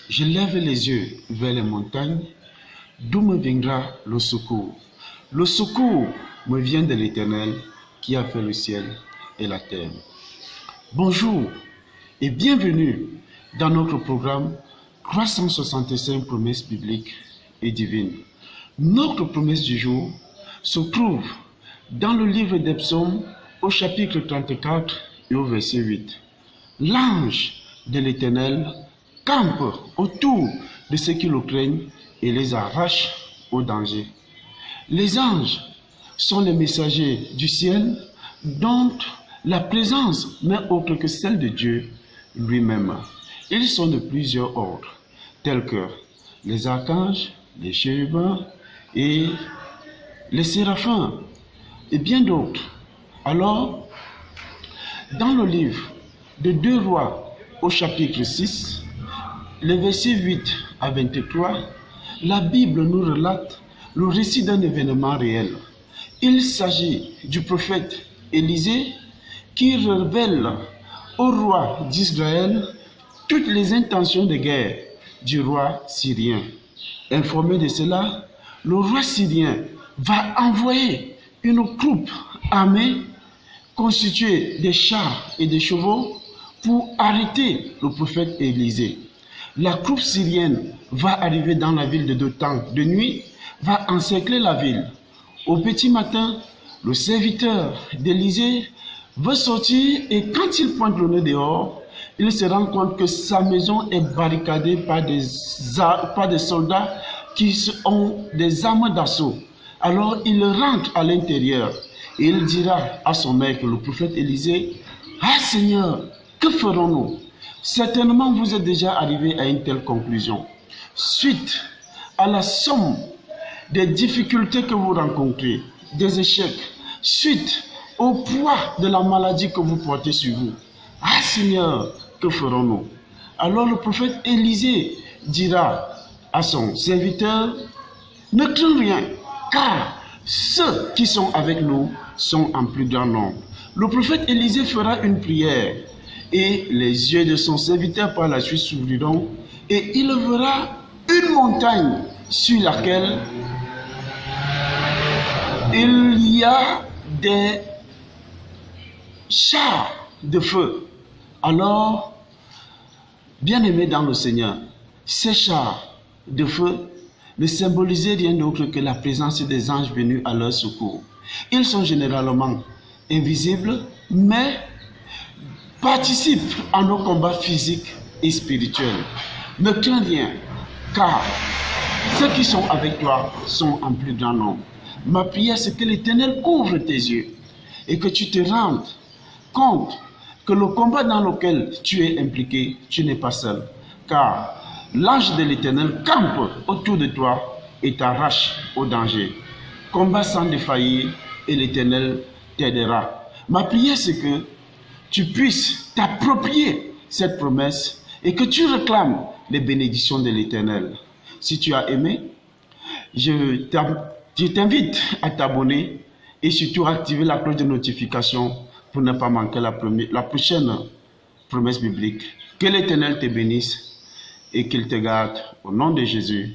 Je lève les yeux vers les montagnes, d'où me viendra le secours. Le secours me vient de l'Éternel qui a fait le ciel et la terre. Bonjour et bienvenue dans notre programme 365 promesses bibliques et divines. Notre promesse du jour se trouve dans le livre des Psaumes au chapitre 34 et au verset 8. L'ange de l'Éternel campe autour de ceux qui le craignent et les arrache au danger. Les anges sont les messagers du ciel dont la présence n'est autre que celle de Dieu lui-même. Ils sont de plusieurs ordres, tels que les archanges, les chérubins et les séraphins et bien d'autres. Alors, dans le livre de 2 Rois au chapitre 6, les versets 8 à 23, la Bible nous relate le récit d'un événement réel. Il s'agit du prophète Élisée qui révèle au roi d'Israël toutes les intentions de guerre du roi syrien. Informé de cela, le roi syrien va envoyer une troupe armée constituée de chars et de chevaux pour arrêter le prophète Élisée. La troupe syrienne va arriver dans la ville de Dothan de nuit, va encercler la ville. Au petit matin, le serviteur d'Élisée veut sortir et quand il pointe le nez dehors, il se rend compte que sa maison est barricadée par des soldats qui ont des armes d'assaut. Alors il rentre à l'intérieur et il dira à son maître, le prophète Élisée, « Ah Seigneur, que ferons-nous ? Certainement vous êtes déjà arrivé à une telle conclusion. Suite à la somme des difficultés que vous rencontrez, des échecs, suite au poids de la maladie que vous portez sur vous. Ah Seigneur, que ferons-nous ? Alors le prophète Élisée dira à son serviteur, ne crains rien, car ceux qui sont avec nous sont en plus grand nombre. Le prophète Élisée fera une prière et les yeux de son serviteur par la suite s'ouvriront et il verra une montagne sur laquelle il y a des chars de feu. Alors, bien-aimés dans le Seigneur, ces chars de feu ne symbolisaient rien d'autre que la présence des anges venus à leur secours. Ils sont généralement invisibles, mais participent à nos combats physiques et spirituels. Ne crains rien, car ceux qui sont avec toi sont en plus grand nombre. Ma prière, c'est que l'Éternel ouvre tes yeux et que tu te rendes compte que le combat dans lequel tu es impliqué, tu n'es pas seul. Car l'ange de l'Éternel campe autour de toi et t'arrache au danger. Combat sans défaillir et l'Éternel t'aidera. Ma prière, c'est que tu puisses t'approprier cette promesse et que tu réclames les bénédictions de l'Éternel. Si tu as aimé, je t'invite à t'abonner et surtout à activer la cloche de notification pour ne pas manquer la prochaine promesse biblique. Que l'Éternel te bénisse et qu'il te garde au nom de Jésus.